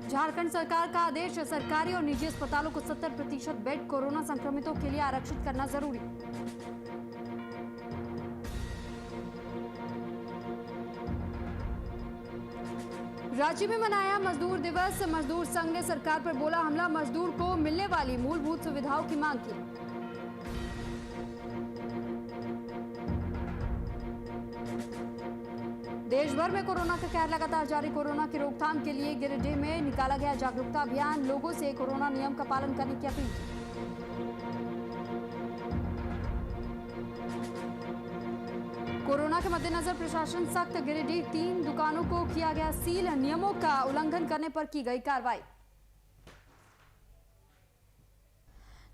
झारखंड सरकार का आदेश, सरकारी और निजी अस्पतालों को 70% बेड कोरोना संक्रमितों के लिए आरक्षित करना जरूरी। रांची में मनाया मजदूर दिवस, मजदूर संघ ने सरकार पर बोला हमला, मजदूर को मिलने वाली मूलभूत सुविधाओं की मांग की। देश भर में कोरोना का कहर लगातार जारी, कोरोना की रोकथाम के लिए गिरिडीह में निकाला गया जागरूकता अभियान, लोगों से कोरोना नियम का पालन करने की अपील। कोरोना के मद्देनजर प्रशासन सख्त, गिरिडीह 3 दुकानों को किया गया सील, नियमों का उल्लंघन करने पर की गई कार्रवाई।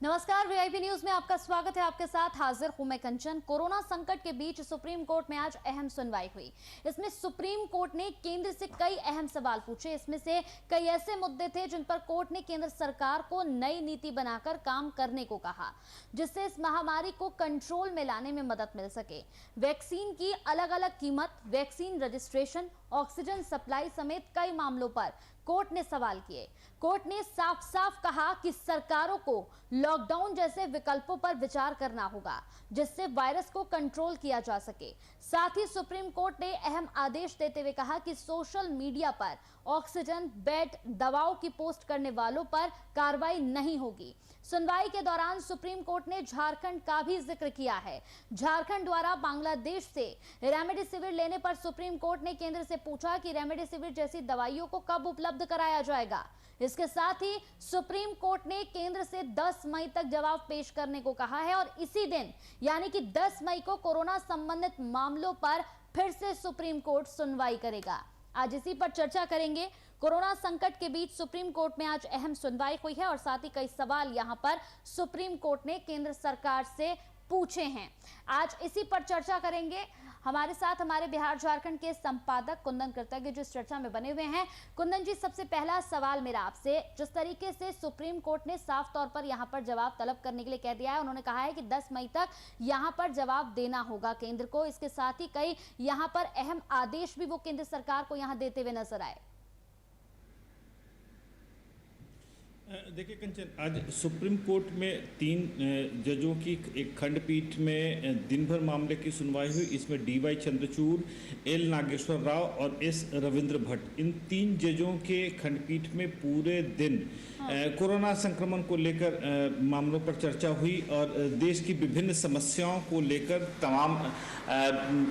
नमस्कार, वीआईपी न्यूज में आपका स्वागत है। आपके साथ हाजिर हूं मैं कंचन। कोरोना संकट के बीच सुप्रीम कोर्ट में आज अहम सुनवाई हुई। इसमें सुप्रीम कोर्ट ने केंद्र से कई अहम सवाल पूछे। इसमें से कई ऐसे मुद्दे थे जिन पर कोर्ट ने केंद्र सरकार को नई नीति बनाकर काम करने को कहा, जिससे इस महामारी को कंट्रोल में लाने में मदद मिल सके। वैक्सीन की अलग अलग कीमत, वैक्सीन रजिस्ट्रेशन, ऑक्सीजन सप्लाई समेत कई मामलों पर कोर्ट ने सवाल किए। कोर्ट ने साफ साफ कहा कि सरकारों को लॉकडाउन जैसे विकल्पों पर विचार करना होगा, जिससे वायरस को कंट्रोल किया जा सके। साथ ही सुप्रीम कोर्ट ने अहम आदेश देते हुए कहा कि सोशल मीडिया पर ऑक्सीजन, बेड, दवाओं की पोस्ट करने वालों पर कार्रवाई नहीं होगी। सुनवाई के दौरान सुप्रीम कोर्ट ने झारखंड का भी जिक्र किया है। झारखंड द्वारा बांग्लादेश से रेमडेसिविर लेने पर सुप्रीम कोर्ट ने केंद्र से पूछा कि रेमडेसिविर जैसी दवाइयों को कब उपलब्ध कराया जाएगा। इसके साथ ही सुप्रीम कोर्ट ने केंद्र से 10 मई तक जवाब पेश करने को कहा है और इसी दिन यानी कि 10 मई को कोरोना संबंधित मामलों पर फिर से सुप्रीम कोर्ट सुनवाई करेगा। आज इसी पर चर्चा करेंगे। कोरोना संकट के बीच सुप्रीम कोर्ट में आज अहम सुनवाई हुई है और साथ ही कई सवाल यहां पर सुप्रीम कोर्ट ने केंद्र सरकार से पूछे हैं। आज इसी पर चर्चा करेंगे। हमारे साथ हमारे बिहार झारखंड के संपादक कुंदन कृतज्ञ जो इस चर्चा में बने हुए हैं। कुंदन जी, सबसे पहला सवाल मेरा आपसे, जिस तरीके से सुप्रीम कोर्ट ने साफ तौर पर यहां पर जवाब तलब करने के लिए कह दिया है, उन्होंने कहा है कि 10 मई तक यहां पर जवाब देना होगा केंद्र को। इसके साथ ही कई यहां पर अहम आदेश भी वो केंद्र सरकार को यहां देते हुए नजर आए। देखिए कंचन, आज सुप्रीम कोर्ट में 3 जजों की एक खंडपीठ में दिन भर मामले की सुनवाई हुई। इसमें डीवाई चंद्रचूड़, एल नागेश्वर राव और एस रविंद्र भट्ट, इन 3 जजों के खंडपीठ में पूरे दिन कोरोना संक्रमण को लेकर मामलों पर चर्चा हुई और देश की विभिन्न समस्याओं को लेकर तमाम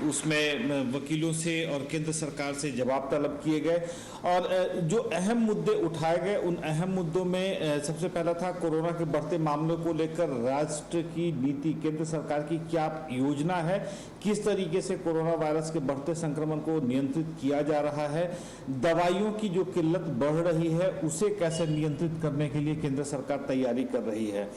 उसमें वकीलों से और केंद्र सरकार से जवाब तलब किए गए। और जो अहम मुद्दे उठाए गए, उन अहम मुद्दों में सबसे पहला था कोरोना के बढ़ते मामलों को लेकर राष्ट्र की नीति, केंद्र सरकार की क्या योजना है, किस तरीके से कोरोना वायरस के बढ़ते संक्रमण को नियंत्रित किया जा रहा है, दवाइयों की जो किल्लत बढ़ रही है उसे कैसे नियंत्रित करने के लिए केंद्र सरकार तैयारी कर रही है।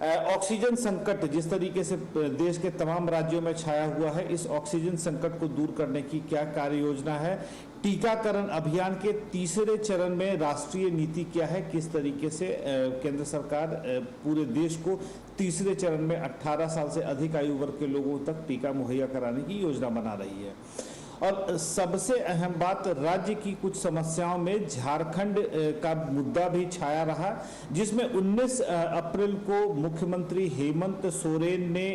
ऑक्सीजन संकट जिस तरीके से देश के तमाम राज्यों में छाया हुआ है, इस ऑक्सीजन संकट को दूर करने की क्या कार्य योजना है। टीकाकरण अभियान के तीसरे चरण में राष्ट्रीय नीति क्या है, किस तरीके से केंद्र सरकार पूरे देश को तीसरे चरण में 18 साल से अधिक आयु वर्ग के लोगों तक टीका मुहैया कराने की योजना बना रही है। और सबसे अहम बात, राज्य की कुछ समस्याओं में झारखंड का मुद्दा भी छाया रहा, जिसमें 19 अप्रैल को मुख्यमंत्री हेमंत सोरेन ने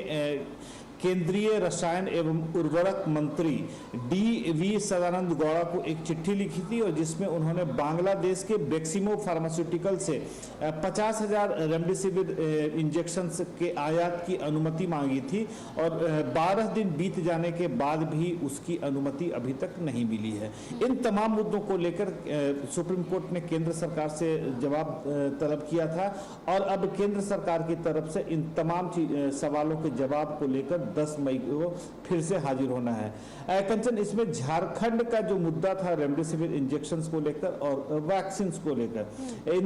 केंद्रीय रसायन एवं उर्वरक मंत्री डी.वी. सदानंद गौड़ा को एक चिट्ठी लिखी थी और जिसमें उन्होंने बांग्लादेश के बेक्सिमो फार्मास्यूटिकल से 50,000 रेमडेसिविर इंजेक्शन के आयात की अनुमति मांगी थी और 12 दिन बीत जाने के बाद भी उसकी अनुमति अभी तक नहीं मिली है। इन तमाम मुद्दों को लेकर सुप्रीम कोर्ट ने केंद्र सरकार से जवाब तलब किया था और अब केंद्र सरकार की तरफ से इन तमाम सवालों के जवाब को लेकर 10 मई को फिर से हाजिर होना है। कंचन, इसमें झारखंड का जो मुद्दा था रेमडेसिविर इंजेक्शंस को लेकर और वैक्सीन को लेकर, इन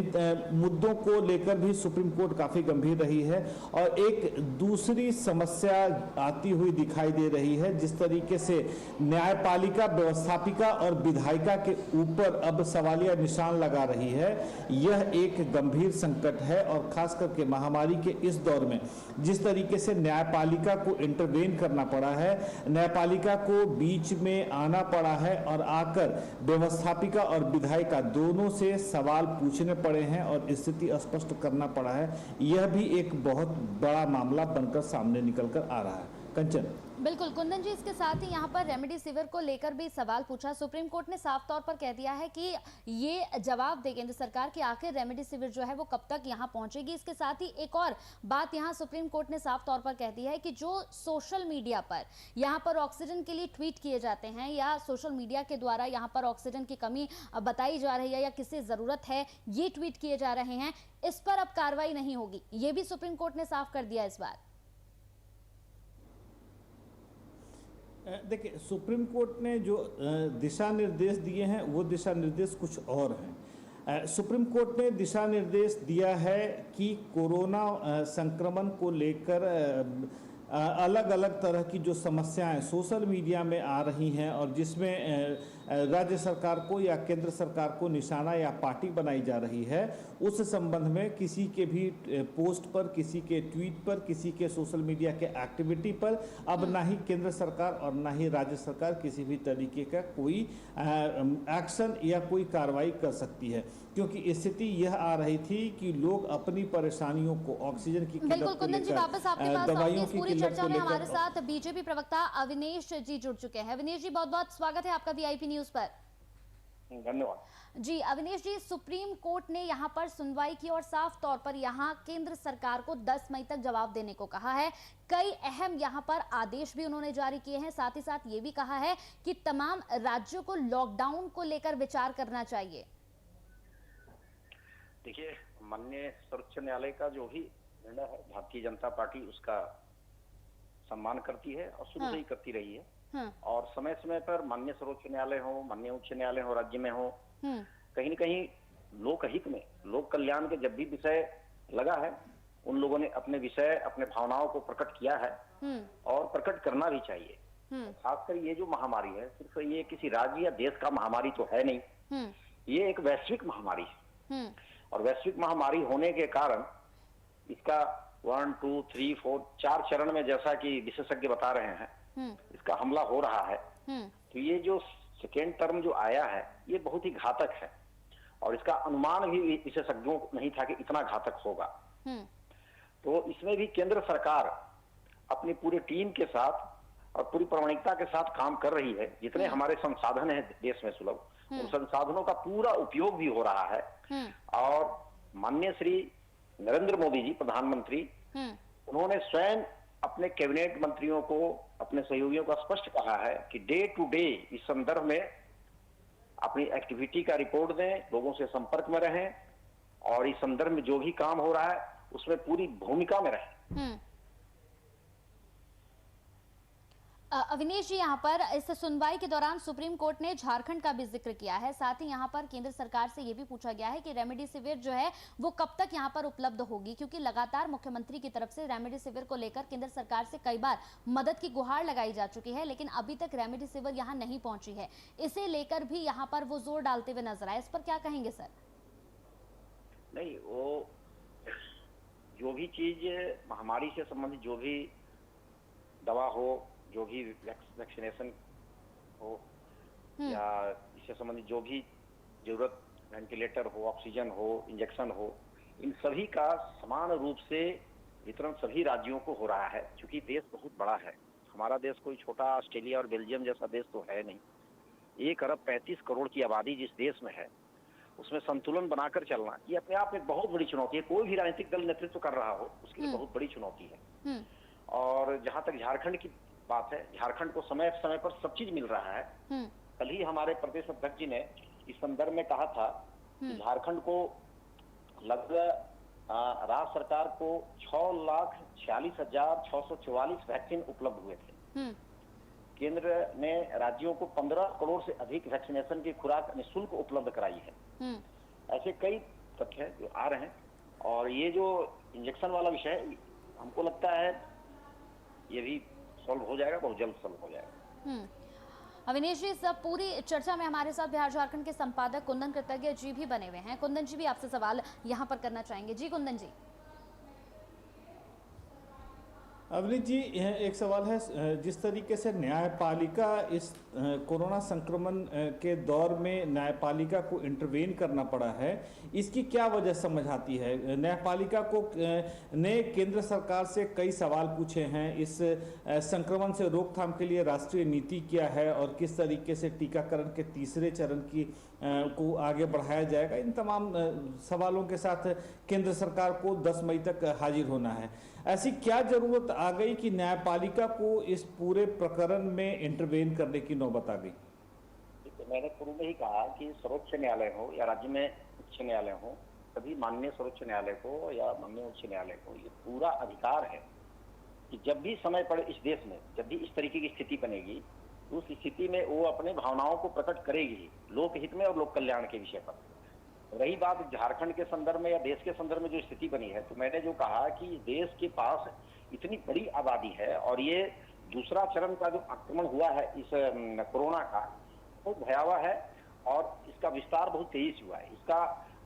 मुद्दों को लेकर भी सुप्रीम कोर्ट काफी गंभीर रही है और एक दूसरी समस्या आती हुई दिखाई दे रही है। जिस तरीके से न्यायपालिका, व्यवस्थापिका और विधायिका के ऊपर अब सवालिया निशान लगा रही है, यह एक गंभीर संकट है और खास करके महामारी के इस दौर में जिस तरीके से न्यायपालिका को इंटरवेन करना पड़ा है, न्यायपालिका को बीच में आना पड़ा है और आकर व्यवस्थापिका और विधायिका दोनों से सवाल पूछने पड़े हैं और स्थिति स्पष्ट करना पड़ा है। यह भी एक बहुत बड़ा मामला बनकर सामने निकल कर आ रहा है। कंचन। बिल्कुल कुंदन जी, इसके साथ ही यहाँ पर रेमडेसिविर को लेकर भी सवाल पूछा। सुप्रीम कोर्ट ने साफ तौर पर कह दिया है कि ये जवाब दे केंद्र सरकार कि आखिर रेमडेसिविर जो है वो कब तक यहाँ पहुंचेगी। इसके साथ ही एक और बात यहाँ सुप्रीम कोर्ट ने साफ तौर पर कह दी है कि जो सोशल मीडिया पर यहाँ पर ऑक्सीजन के लिए ट्वीट किए जाते हैं या सोशल मीडिया के द्वारा यहाँ पर ऑक्सीजन की कमी बताई जा रही है या किसी जरूरत है ये ट्वीट किए जा रहे हैं, इस पर अब कार्रवाई नहीं होगी। ये भी सुप्रीम कोर्ट ने साफ कर दिया इस बार। देखिए, सुप्रीम कोर्ट ने जो दिशा निर्देश दिए हैं वो दिशा निर्देश कुछ और हैं। सुप्रीम कोर्ट ने दिशा निर्देश दिया है कि कोरोना संक्रमण को लेकर अलग अलग तरह की जो समस्याएं सोशल मीडिया में आ रही हैं और जिसमें राज्य सरकार को या केंद्र सरकार को निशाना या पार्टी बनाई जा रही है, उस संबंध में किसी के भी पोस्ट पर, किसी के ट्वीट पर, किसी के सोशल मीडिया के एक्टिविटी पर अब ना ही केंद्र सरकार और ना ही राज्य सरकार किसी भी तरीके का कोई एक्शन या कोई कार्रवाई कर सकती है, क्योंकि स्थिति यह आ रही थी कि लोग अपनी परेशानियों को ऑक्सीजन की बिल्कुल कुंदन जी, वापस आपके पास दवाइयों इस की पूरी किल्लत चर्चा को में हमारे लेकर साथ बीजेपी प्रवक्ता अविनेश जी जुड़ चुके हैं। अविनेश जी, बहुत बहुत स्वागत है आपका वीआईपी न्यूज पर। धन्यवाद जी अविनेश जी, सुप्रीम कोर्ट ने यहाँ पर सुनवाई की और साफ तौर पर यहाँ केंद्र सरकार को 10 मई तक जवाब देने को कहा है। कई अहम यहाँ पर आदेश भी उन्होंने जारी किए हैं। साथ ही साथ ये भी कहा है कि तमाम राज्यों को लॉकडाउन को लेकर विचार करना चाहिए। देखिए, माननीय सर्वोच्च न्यायालय का जो भी निर्णय है भारतीय जनता पार्टी उसका सम्मान करती है और शुरू से ही करती रही है। और समय समय पर माननीय सर्वोच्च न्यायालय हो, माननीय उच्च न्यायालय हो राज्य में हो, कहीं न कहीं लोकहित में, लोक कल्याण के जब भी विषय लगा है, उन लोगों ने अपने विषय, अपने भावनाओं को प्रकट किया है और प्रकट करना भी चाहिए। खासकर ये जो महामारी है, सिर्फ ये किसी राज्य या देश का महामारी तो है नहीं, ये एक वैश्विक महामारी है। और वैश्विक महामारी होने के कारण इसका 1, 2, 3, 4 4 चरण में, जैसा कि विशेषज्ञ बता रहे हैं, इसका हमला हो रहा है। तो ये जो सेकेंड टर्म जो आया है ये बहुत ही घातक है और इसका अनुमान भी विशेषज्ञों को नहीं था कि इतना घातक होगा। तो इसमें भी केंद्र सरकार अपनी पूरी टीम के साथ और पूरी प्रामाणिकता के साथ काम कर रही है। जितने हमारे संसाधन हैं देश में सुलभ, उन संसाधनों का पूरा उपयोग भी हो रहा है। और माननीय श्री नरेंद्र मोदी जी प्रधानमंत्री, उन्होंने स्वयं अपने कैबिनेट मंत्रियों को, अपने सहयोगियों को स्पष्ट कहा है कि डे टू डे इस संदर्भ में अपनी एक्टिविटी का रिपोर्ट दें, लोगों से संपर्क में रहें और इस संदर्भ में जो भी काम हो रहा है उसमें पूरी भूमिका में रहें। अविनेश जी, यहाँ पर इस सुनवाई के दौरान सुप्रीम कोर्ट ने झारखंड का भी जिक्र किया है। साथ ही यहाँ पर केंद्र सरकार से ये भी पूछा गया है कि रेमडेसिविर जो है वो कब तक यहाँ पर उपलब्ध होगी, क्योंकि लगातार मुख्यमंत्री की तरफ से रेमडेसिविर को लेकर केंद्र सरकार से कई बार मदद की गुहार लगाई जा चुकी है, लेकिन अभी तक रेमडेसिविर यहाँ नहीं पहुंची है। इसे लेकर भी यहाँ पर वो जोर डालते हुए नजर आए, इस पर क्या कहेंगे सर? नहीं, वो जो भी चीज महामारी से संबंधित, जो भी दवा हो, जो भी वैक्सीनेशन हो या इससे संबंधित जो भी जरूरत, वेंटिलेटर हो, ऑक्सीजन हो, इंजेक्शन हो, इन सभी का समान रूप से वितरण सभी राज्यों को हो रहा है। क्योंकि देश बहुत बड़ा है, हमारा देश कोई छोटा ऑस्ट्रेलिया और बेल्जियम जैसा देश तो है नहीं। 1 अरब 35 करोड़ की आबादी जिस देश में है, उसमें संतुलन बनाकर चलना ये अपने आप में बहुत बड़ी चुनौती है। कोई भी राजनीतिक दल नेतृत्व कर रहा हो उसके लिए बहुत बड़ी चुनौती है। और जहां तक झारखंड की बात है, झारखंड को समय समय पर सब चीज मिल रहा है। कल ही हमारे प्रदेश अध्यक्ष जी ने इस संदर्भ में कहा था कि झारखंड को लगभग राज्य सरकार को 6,46,644 वैक्सीन उपलब्ध हुए थे। केंद्र ने राज्यों को 15 करोड़ से अधिक वैक्सीनेशन की खुराक निःशुल्क उपलब्ध कराई है। ऐसे कई तथ्य जो आ रहे हैं और ये जो इंजेक्शन वाला विषय, हमको लगता है ये भी सॉल्व हो जाएगा, बहुत जल्द सॉल्व हो जाएगा। अविनेश जी, सब पूरी चर्चा में हमारे साथ बिहार झारखंड के संपादक कुंदन कृतज्ञ जी भी बने हुए हैं। कुंदन जी भी आपसे सवाल यहाँ पर करना चाहेंगे। जी कुंदन जी। अवनीत जी, यह एक सवाल है। जिस तरीके से न्यायपालिका इस कोरोना संक्रमण के दौर में न्यायपालिका को इंटरवेन करना पड़ा है, इसकी क्या वजह समझ आती है? न्यायपालिका को ने केंद्र सरकार से कई सवाल पूछे हैं। इस संक्रमण से रोकथाम के लिए राष्ट्रीय नीति क्या है और किस तरीके से टीकाकरण के तीसरे चरण की को आगे बढ़ाया जाएगा, इन तमाम सवालों के साथ केंद्र सरकार को 10 मई तक हाजिर होना है। ऐसी क्या जरूरत आ गई कि न्यायपालिका को इस पूरे प्रकरण में इंटरवेन करने की नौबत आ गई? मैंने शुरू में ही कहा कि सर्वोच्च न्यायालय हो या राज्य में उच्च न्यायालय हो, सभी माननीय सर्वोच्च न्यायालय को या माननीय उच्च न्यायालय को ये पूरा अधिकार है कि जब भी समय पड़े इस देश में, जब भी इस तरीके की स्थिति बनेगी, उस स्थिति में वो अपने भावनाओं को प्रकट करेगी लोकहित में और लोक कल्याण के विषय पर। रही बात झारखंड के संदर्भ में या देश के संदर्भ में जो स्थिति बनी है, तो मैंने जो कहा कि देश के पास इतनी बड़ी आबादी है और ये दूसरा चरण का जो आक्रमण हुआ है इस कोरोना का, बहुत भयावह है और इसका विस्तार बहुत तेजी से हुआ है। इसका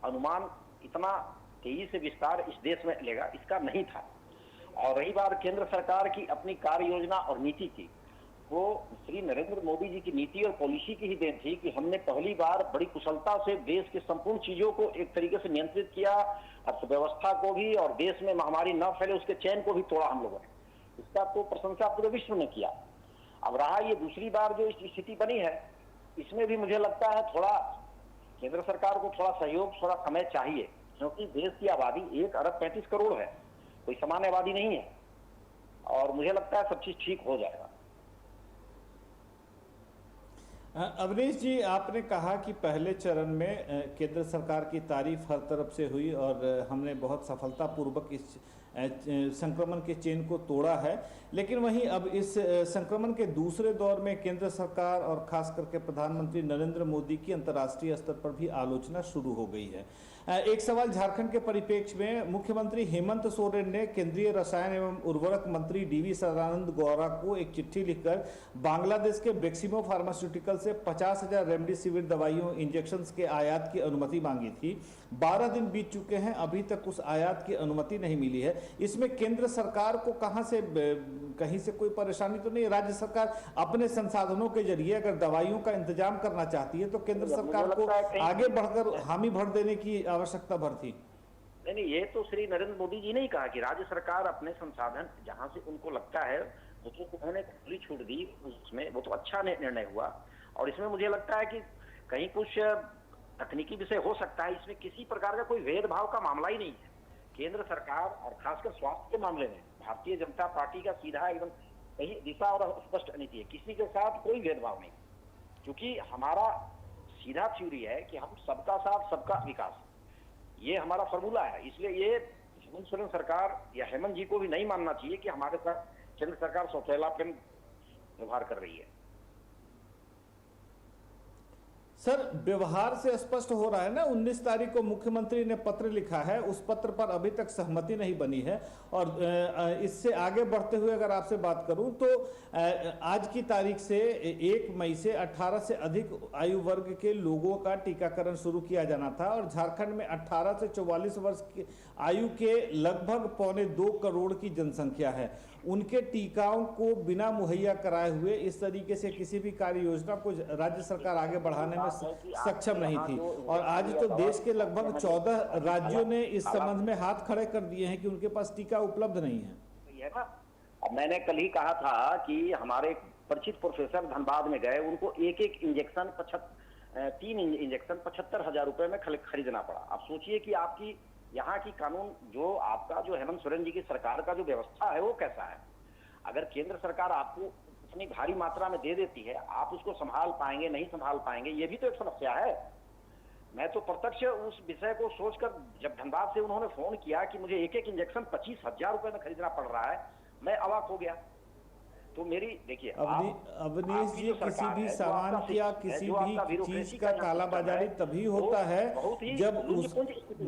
अनुमान इतना तेजी से विस्तार इस देश में लेगा, इसका नहीं था। और रही बात केंद्र सरकार की अपनी कार्य योजना और नीति की, वो श्री नरेंद्र मोदी जी की नीति और पॉलिसी की ही देन थी कि हमने पहली बार बड़ी कुशलता से देश के संपूर्ण चीजों को एक तरीके से नियंत्रित किया, अर्थव्यवस्था को भी, और देश में महामारी न फैले उसके चैन को भी तोड़ा हम लोगों ने। इसका तो प्रशंसा पूरे विश्व ने किया। अब रहा ये दूसरी बार जो स्थिति बनी है, इसमें भी मुझे लगता है थोड़ा केंद्र सरकार को थोड़ा सहयोग, थोड़ा समय चाहिए, क्योंकि देश की आबादी 1 अरब 35 करोड़ है, कोई सामान्य आबादी नहीं है। और मुझे लगता है सब चीज ठीक हो जाएगा। अवनीश जी, आपने कहा कि पहले चरण में केंद्र सरकार की तारीफ हर तरफ से हुई और हमने बहुत सफलतापूर्वक इस संक्रमण के चेन को तोड़ा है, लेकिन वहीं अब इस संक्रमण के दूसरे दौर में केंद्र सरकार और खास करके प्रधानमंत्री नरेंद्र मोदी की अंतर्राष्ट्रीय स्तर पर भी आलोचना शुरू हो गई है। एक सवाल झारखंड के परिप्रेक्ष्य में, मुख्यमंत्री हेमंत सोरेन ने केंद्रीय रसायन एवं उर्वरक मंत्री डीवी सदानंद गौड़ा को एक चिट्ठी लिखकर बांग्लादेश के बेक्सिमो फार्मास्यूटिकल से 50,000 रेमडेसिविर दवाइयों इंजेक्शन के आयात की अनुमति मांगी थी। 12 दिन बीत चुके हैं, अभी तक उस आयात की अनुमति नहीं मिली है। इसमें केंद्र सरकार को कहीं से कोई परेशानी तो नहीं? राज्य सरकार अपने संसाधनों के जरिए अगर दवाइयों का इंतजाम करना चाहती है तो केंद्र सरकार को आगे बढ़कर हामी भर देने की आवश्यकता भर थी। नहीं, ये तो श्री नरेंद्र मोदी जी ने ही कहा कि राज्य सरकार अपने संसाधन जहां से उनको लगता है उसको उन्होंने खुली छूट दी, उसमें वो तो अच्छा निर्णय हुआ। और इसमें मुझे लगता है कि कहीं कुछ तकनीकी विषय हो सकता है, इसमें किसी प्रकार का कोई भेदभाव का मामला ही नहीं है। केंद्र सरकार और खासकर स्वास्थ्य के मामले में भारतीय जनता पार्टी का सीधा एकदम सही दिशा और स्पष्ट नीति है, किसी के साथ कोई भेदभाव नहीं, क्योंकि हमारा सीधा थ्योरी है कि हम सबका साथ सबका विकास, ये हमारा फॉर्मूला है। इसलिए ये हेमंत सोरेन सरकार या हेमंत जी को भी नहीं मानना चाहिए कि हमारे साथ केंद्र सरकार सौतेलापन व्यवहार कर रही है। सर, व्यवहार से स्पष्ट हो रहा है ना। 19 तारीख को मुख्यमंत्री ने पत्र लिखा है, उस पत्र पर अभी तक सहमति नहीं बनी है। और इससे आगे बढ़ते हुए अगर आपसे बात करूं तो आज की तारीख से 1 मई से 18 से अधिक आयु वर्ग के लोगों का टीकाकरण शुरू किया जाना था और झारखंड में 18 से 44 वर्ष की आयु के लगभग 1.25 करोड़ की जनसंख्या है। उनके टीकाओं को बिना मुहैया कराए हुए इस तरीके से किसी भी कार्य योजना को राज्य सरकार आगे बढ़ाने में सक्षम नहीं थी। और आज तो देश के लगभग 14 राज्यों ने इस संबंध में हाथ खड़े कर दिए हैं कि उनके पास टीका उपलब्ध नहीं है। अब मैंने कल ही कहा था कि हमारे परिचित प्रोफेसर धनबाद में गए, उनको एक इंजेक्शन 3 इंजेक्शन 75,000 रुपए में खरीदना पड़ा। अब सोचिए कि आपकी यहाँ की कानून जो आपका जो हेमंत सोरेन जी की सरकार का जो व्यवस्था है वो कैसा है। अगर केंद्र सरकार आपको इतनी भारी मात्रा में दे देती है, आप उसको संभाल पाएंगे नहीं संभाल पाएंगे, ये भी तो एक समस्या है। मैं तो प्रत्यक्ष उस विषय को सोचकर जब धनबाद से उन्होंने फोन किया कि मुझे एक इंजेक्शन 25,000 रुपए में खरीदना पड़ रहा है, मैं अवाक हो गया। तो मेरी देखिए अवनीश जी, किसी भी सामान या किसी भी चीज का कालाबाजारी तभी होता है जब उस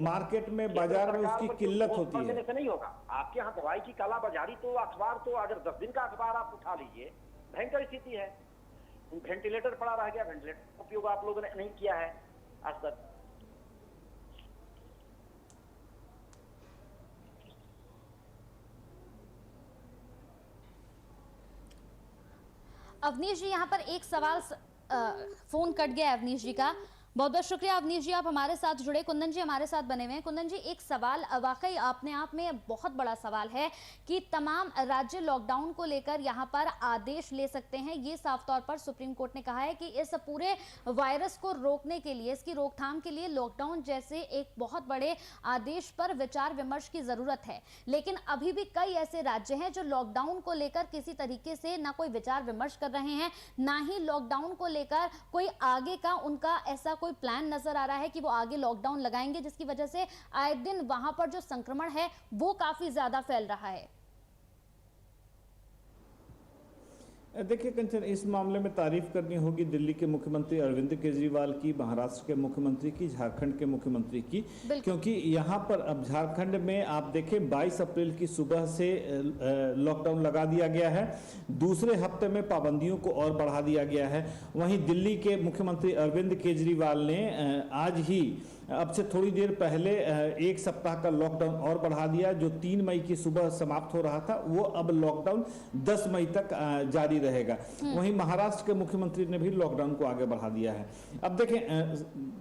मार्केट में बाजार में उसकी किल्लत होती है। ऐसा नहीं होगा। आपके यहाँ दवाई की कालाबाजारी तो अखबार तो अगर 10 दिन का अखबार आप उठा लीजिए, भयंकर स्थिति है। वेंटिलेटर पड़ा रह गया, वेंटिलेटर का उपयोग आप लोगों ने नहीं किया है आज तक। अवनीश जी, यहाँ पर एक सवाल फोन कट गया अवनीश जी का। बहुत बहुत शुक्रिया अवनीश जी, आप हमारे साथ जुड़े। कुंदन जी हमारे साथ बने हुए हैं। कुंदन जी, एक सवाल वाकई अपने आप में बहुत बड़ा सवाल है कि तमाम राज्य लॉकडाउन को लेकर यहाँ पर आदेश ले सकते हैं। ये साफ तौर पर सुप्रीम कोर्ट ने कहा है कि इस पूरे वायरस को रोकने के लिए, इसकी रोकथाम के लिए लॉकडाउन जैसे एक बहुत बड़े आदेश पर विचार विमर्श की जरूरत है। लेकिन अभी भी कई ऐसे राज्य हैं जो लॉकडाउन को लेकर किसी तरीके से ना कोई विचार विमर्श कर रहे हैं, ना ही लॉकडाउन को लेकर कोई आगे का उनका ऐसा कोई प्लान नजर आ रहा है कि वो आगे लॉकडाउन लगाएंगे, जिसकी वजह से आए दिन वहां पर जो संक्रमण है वो काफी ज्यादा फैल रहा है। देखिए कंचन, इस मामले में तारीफ करनी होगी दिल्ली के मुख्यमंत्री अरविंद केजरीवाल की, महाराष्ट्र के मुख्यमंत्री की, झारखंड के मुख्यमंत्री की, क्योंकि यहाँ पर अब झारखंड में आप देखें 22 अप्रैल की सुबह से लॉकडाउन लगा दिया गया है। दूसरे हफ्ते में पाबंदियों को और बढ़ा दिया गया है। वहीं दिल्ली के मुख्यमंत्री अरविंद केजरीवाल ने आज ही अब से थोड़ी देर पहले एक सप्ताह का लॉकडाउन और बढ़ा दिया। जो 3 मई की सुबह समाप्त हो रहा था वो अब लॉकडाउन 10 मई तक जारी रहेगा। वहीं महाराष्ट्र के मुख्यमंत्री ने भी लॉकडाउन को आगे बढ़ा दिया है। अब देखें,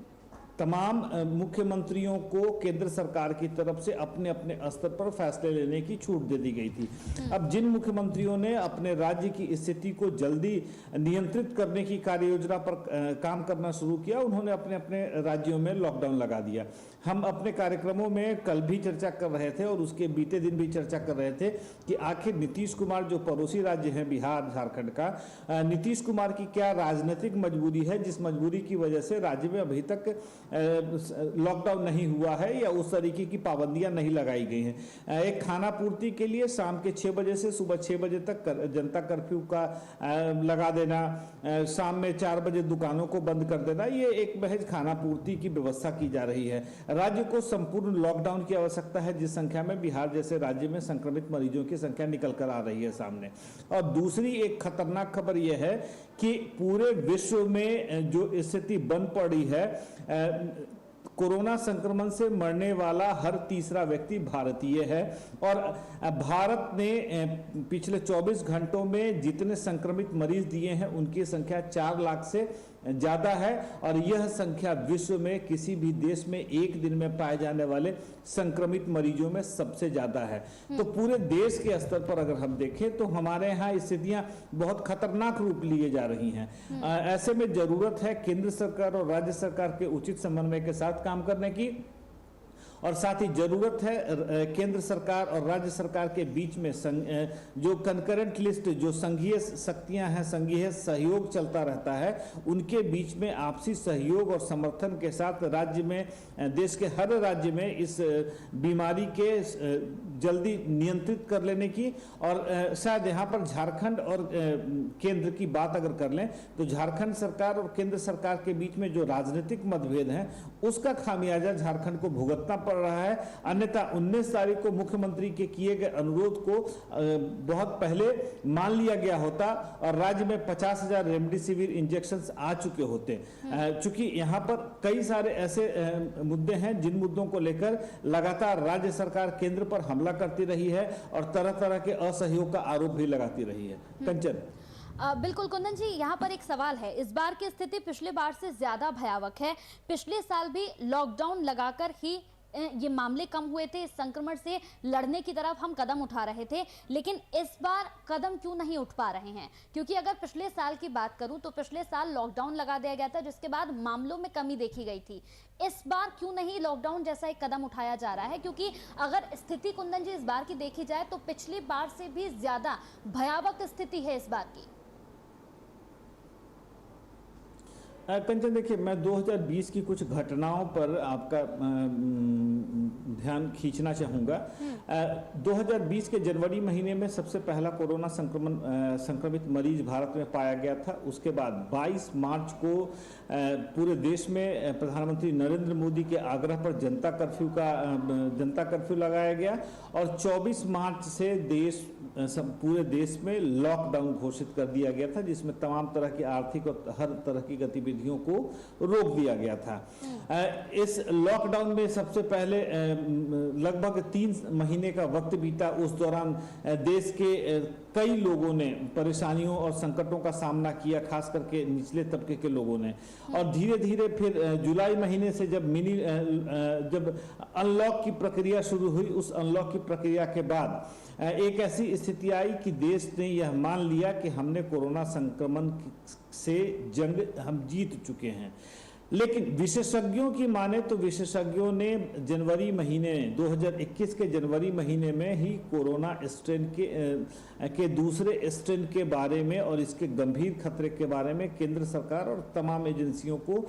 तमाम मुख्यमंत्रियों को केंद्र सरकार की तरफ से अपने अपने स्तर पर फैसले लेने की छूट दे दी गई थी। अब जिन मुख्यमंत्रियों ने अपने राज्य की स्थिति को जल्दी नियंत्रित करने की कार्य योजना पर काम करना शुरू किया, उन्होंने अपने अपने राज्यों में लॉकडाउन लगा दिया। हम अपने कार्यक्रमों में कल भी चर्चा कर रहे थे और उसके बीते दिन भी चर्चा कर रहे थे कि आखिर नीतीश कुमार जो पड़ोसी राज्य हैं बिहार झारखंड का, नीतीश कुमार की क्या राजनीतिक मजबूरी है जिस मजबूरी की वजह से राज्य में अभी तक लॉकडाउन नहीं हुआ है या उस तरीके की पाबंदियां नहीं लगाई गई हैं। एक खाना पूर्ति के लिए शाम के 6 बजे से सुबह 6 बजे तक जनता कर्फ्यू का लगा देना, शाम में 4 बजे दुकानों को बंद कर देना, ये एक महज खाना पूर्ति की व्यवस्था की जा रही है। राज्य को संपूर्ण लॉकडाउन की आवश्यकता है जिस संख्या में बिहार जैसे राज्य में संक्रमित मरीजों की संख्या निकल कर आ रही है सामने। और दूसरी एक खतरनाक खबर यह है कि पूरे विश्व में जो स्थिति बन पड़ी है, कोरोना संक्रमण से मरने वाला हर तीसरा व्यक्ति भारतीय है। और भारत ने पिछले 24 घंटों में जितने संक्रमित मरीज दिए हैं उनकी संख्या 4 लाख से ज़्यादा है। और यह संख्या विश्व में किसी भी देश में एक दिन में पाए जाने वाले संक्रमित मरीजों में सबसे ज़्यादा है। तो पूरे देश के स्तर पर अगर हम देखें तो हमारे यहाँ स्थितियाँ बहुत खतरनाक रूप लिए जा रही हैं। ऐसे में ज़रूरत है केंद्र सरकार और राज्य सरकार के उचित समन्वय के साथ काम करने की, और साथ ही जरूरत है केंद्र सरकार और राज्य सरकार के बीच में जो कंकरेंट लिस्ट, जो संघीय शक्तियां हैं, संघीय सहयोग चलता रहता है, उनके बीच में आपसी सहयोग और समर्थन के साथ राज्य में, देश के हर राज्य में इस बीमारी के जल्दी नियंत्रित कर लेने की। और शायद यहाँ पर झारखंड और केंद्र की बात अगर कर लें तो झारखंड सरकार और केंद्र सरकार के बीच में जो राजनीतिक मतभेद हैं उसका खामियाजा झारखंड को भुगतना पड़ रहा है। अन्यथा 19 तारीख को मुख्यमंत्री के किए गए अनुरोध को बहुत पहले मान लिया गया होता और राज्य में 50,000 रेमडेसिविर इंजेक्शंस आ चुके होते। चूंकि यहाँ पर कई सारे ऐसे मुद्दे हैं जिन मुद्दों को लेकर लगातार राज्य सरकार केंद्र पर हमला करती रही है और तरह तरह के असहयोग का आरोप भी लगाती रही है। कंचन, बिल्कुल कुंदन जी, यहाँ पर एक सवाल है। इस बार की स्थिति पिछले बार से ज्यादा भयावह है। पिछले साल भी लॉकडाउन लगाकर ही ये मामले कम हुए थे, इस संक्रमण से लड़ने की तरफ हम कदम उठा रहे थे, लेकिन इस बार कदम क्यों नहीं उठ पा रहे हैं? क्योंकि अगर पिछले साल की बात करूं तो पिछले साल लॉकडाउन लगा दिया गया था जिसके बाद मामलों में कमी देखी गई थी। इस बार क्यों नहीं लॉकडाउन जैसा एक कदम उठाया जा रहा है? क्योंकि अगर स्थिति कुंदन जी इस बार की देखी जाए तो पिछली बार से भी ज्यादा भयावह स्थिति है इस बार की। कंचन, देखिए, मैं 2020 की कुछ घटनाओं पर आपका ध्यान खींचना चाहूँगा। 2020 के जनवरी महीने में सबसे पहला कोरोना संक्रमित मरीज भारत में पाया गया था। उसके बाद 22 मार्च को पूरे देश में प्रधानमंत्री नरेंद्र मोदी के आग्रह पर जनता कर्फ्यू लगाया गया और 24 मार्च से पूरे देश में लॉकडाउन घोषित कर दिया गया था, जिसमें तमाम तरह की आर्थिक और हर तरह की गतिविधियों को रोक दिया गया था। इस लॉकडाउन में सबसे पहले लगभग 3 महीने का वक्त बीता। उस दौरान देश के कई लोगों ने परेशानियों और संकटों का सामना किया, खास करके निचले तबके के लोगों ने। और धीरे धीरे फिर जुलाई महीने से जब अनलॉक की प्रक्रिया शुरू हुई, उस अनलॉक की प्रक्रिया के बाद एक ऐसी स्थिति आई कि देश ने यह मान लिया कि हमने कोरोना संक्रमण से जंग हम जीत चुके हैं। लेकिन विशेषज्ञों की माने तो विशेषज्ञों ने जनवरी महीने 2021 के जनवरी महीने में ही कोरोना स्ट्रेन के दूसरे स्ट्रेन के बारे में और इसके गंभीर खतरे के बारे में केंद्र सरकार और तमाम एजेंसियों को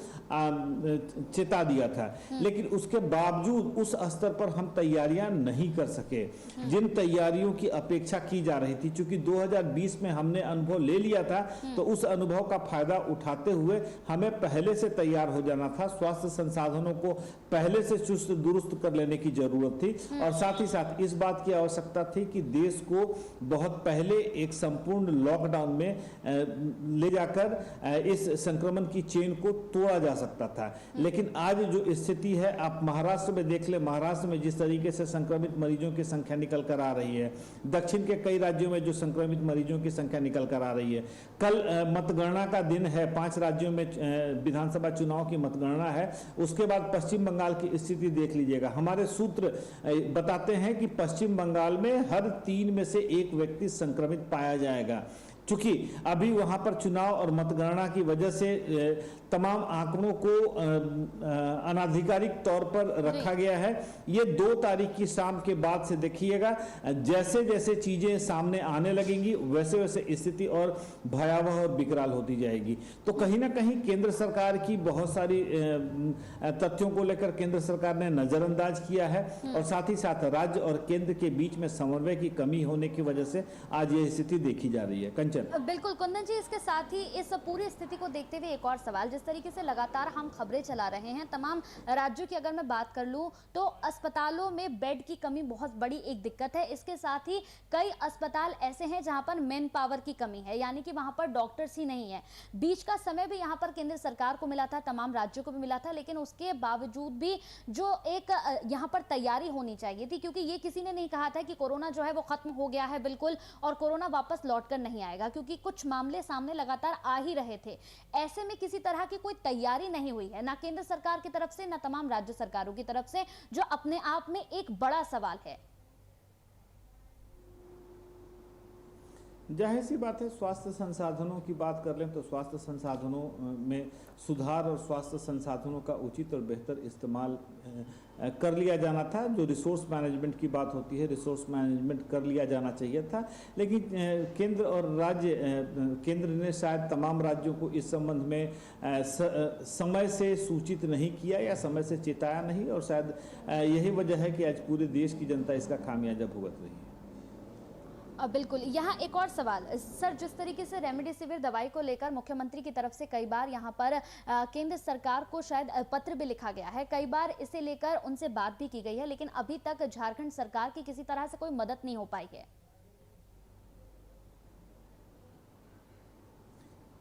चेता दिया था। लेकिन उसके बावजूद उस स्तर पर हम तैयारियां नहीं कर सके जिन तैयारियों की अपेक्षा की जा रही थी। चूंकि 2020 में हमने अनुभव ले लिया था, तो उस अनुभव का फायदा उठाते हुए हमें पहले से तैयार हो जाना था। स्वास्थ्य संसाधनों को पहले से चुस्त दुरुस्त कर लेने की जरूरत थी और साथ ही साथ इस बात की आवश्यकता थी कि देश को बहुत पहले एक संपूर्ण लॉकडाउन में ले जाकर इस संक्रमण की चेन को तोड़ा जा सकता था। लेकिन आज जो स्थिति है, आप महाराष्ट्र में देख ले, महाराष्ट्र में जिस तरीके से संक्रमित मरीजों की संख्या निकल कर आ रही है, दक्षिण के कई राज्यों में जो संक्रमित मरीजों की संख्या निकल कर आ रही है। कल मतगणना का दिन है, 5 राज्यों में विधानसभा चुनाव की मतगणना है। उसके बाद पश्चिम बंगाल की स्थिति देख लीजिएगा। हमारे सूत्र बताते हैं कि पश्चिम बंगाल में हर 3 में से 1 व्यक्ति संक्रमित पाया जाएगा। चूंकि अभी वहां पर चुनाव और मतगणना की वजह से तमाम आंकड़ों को अनाधिकारिक तौर पर रखा गया है। ये 2 तारीख की शाम के बाद से देखिएगा, जैसे जैसे चीजें सामने आने लगेंगी वैसे वैसे स्थिति और भयावह और विकराल होती जाएगी। तो कहीं ना कहीं केंद्र सरकार की बहुत सारी तथ्यों को लेकर केंद्र सरकार ने नजरअंदाज किया है और साथ ही साथ राज्य और केंद्र के बीच में समन्वय की कमी होने की वजह से आज ये स्थिति देखी जा रही है। कंचन। बिल्कुल कुंदन जी, इसके साथ ही इस पूरी स्थिति को देखते हुए एक और सवाल, जिस तरीके से लगातार हम खबरें चला रहे हैं तमाम राज्यों की, अगर मैं बात कर लूं तो अस्पतालों में बेड की कमी बहुत बड़ी एक दिक्कत है। इसके साथ ही कई अस्पताल ऐसे हैं जहां पर मैन पावर की कमी है, यानी कि वहां पर डॉक्टर्स ही नहीं है। बीच का समय भी यहां पर केंद्र सरकार को मिला था, तमाम राज्यों को भी मिला था, लेकिन उसके बावजूद भी जो एक यहां पर तैयारी होनी चाहिए थी, क्योंकि ये किसी ने नहीं कहा था कि कोरोना जो है वो खत्म हो गया है बिल्कुल और कोरोना वापस लौट कर नहीं आएगा, क्योंकि कुछ मामले सामने लगातार आ ही रहे थे। ऐसे में किसी तरह की कोई तैयारी नहीं हुई है, ना केंद्र सरकार की तरफ से ना तमाम राज्य सरकारों की तरफ से, जो अपने आप में एक बड़ा सवाल है। जाहिर सी बात है, स्वास्थ्य संसाधनों की बात कर लें तो स्वास्थ्य संसाधनों में सुधार और स्वास्थ्य संसाधनों का उचित और बेहतर इस्तेमाल कर लिया जाना था। जो रिसोर्स मैनेजमेंट की बात होती है, रिसोर्स मैनेजमेंट कर लिया जाना चाहिए था। लेकिन केंद्र और राज्य, केंद्र ने शायद तमाम राज्यों को इस संबंध में समय से सूचित नहीं किया या समय से चेताया नहीं, और शायद यही वजह है कि आज पूरे देश की जनता इसका खामियाजा भुगत रही है। बिल्कुल, यहाँ एक और सवाल सर, जिस तरीके से रेमडेसिविर दवाई को लेकर मुख्यमंत्री की तरफ से कई बार यहाँ पर केंद्र सरकार को शायद पत्र भी लिखा गया है, कई बार इसे लेकर उनसे बात भी की गई है, लेकिन अभी तक झारखंड सरकार की किसी तरह से कोई मदद नहीं हो पाई है।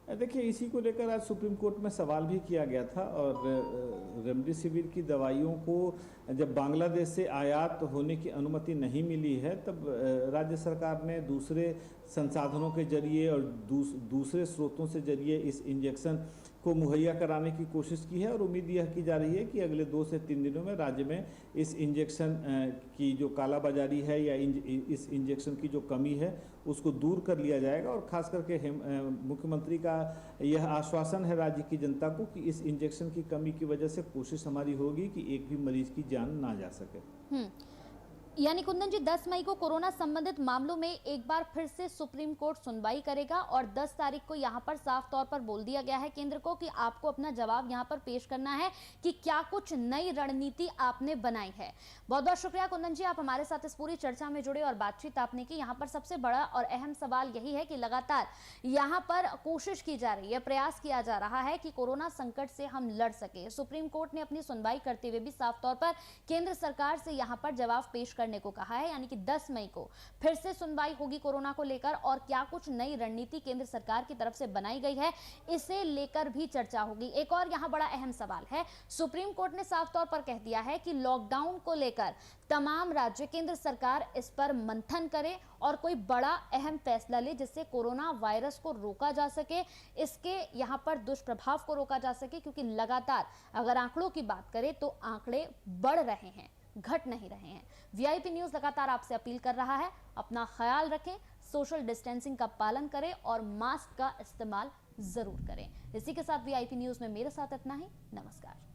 देखिए, इसी को लेकर आज सुप्रीम कोर्ट में सवाल भी किया गया था और रेमडेसिविर की दवाइयों को जब बांग्लादेश से आयात होने की अनुमति नहीं मिली है, तब राज्य सरकार ने दूसरे संसाधनों के जरिए और दूसरे स्रोतों से जरिए इस इंजेक्शन को मुहैया कराने की कोशिश की है और उम्मीद यह की जा रही है कि अगले 2 से 3 दिनों में राज्य में इस इंजेक्शन की जो कालाबाजारी है या इस इंजेक्शन की जो कमी है उसको दूर कर लिया जाएगा। और खास करके मुख्यमंत्री का यह आश्वासन है राज्य की जनता को कि इस इंजेक्शन की कमी की वजह से कोशिश हमारी होगी कि एक भी मरीज की जान ना जा सके। यानी कुंदन जी, 10 मई को कोरोना संबंधित मामलों में एक बार फिर से सुप्रीम कोर्ट सुनवाई करेगा और 10 तारीख को यहां पर साफ तौर पर बोल दिया गया है केंद्र को कि आपको अपना जवाब यहां पर पेश करना है कि क्या कुछ नई रणनीति आपने बनाई है। बहुत बहुत शुक्रिया कुंदन जी, आप हमारे साथ इस पूरी चर्चा में जुड़े और बातचीत आपने की। यहाँ पर सबसे बड़ा और अहम सवाल यही है कि लगातार यहाँ पर कोशिश की जा रही है, प्रयास किया जा रहा है कि कोरोना संकट से हम लड़ सके। सुप्रीम कोर्ट ने अपनी सुनवाई करते हुए भी साफ तौर पर केंद्र सरकार से यहाँ पर जवाब पेश करने को कहा है, यानी कि 10 मई को फिर से सुनवाई होगी कोरोना को लेकर। और क्या कुछ नई रणनीति केंद्र सरकार की तरफ से बनाई गई है, इसे लेकर भी चर्चा होगी। एक और यहां बड़ा अहम सवाल है, सुप्रीम कोर्ट ने साफ तौर पर कह दिया है कि लॉकडाउन को लेकर तमाम राज्य, केंद्र सरकार इस पर मंथन करे और कोई बड़ा अहम फैसला ले जिससे कोरोना वायरस को रोका जा सके, इसके यहां पर दुष्प्रभाव को रोका जा सके। क्योंकि लगातार अगर आंकड़ों की बात करें तो आंकड़े बढ़ रहे हैं, घट नहीं रहे हैं। वीआईपी न्यूज लगातार आपसे अपील कर रहा है, अपना ख्याल रखें, सोशल डिस्टेंसिंग का पालन करें और मास्क का इस्तेमाल जरूर करें। इसी के साथ वीआईपी न्यूज में मेरे साथ इतना ही। नमस्कार।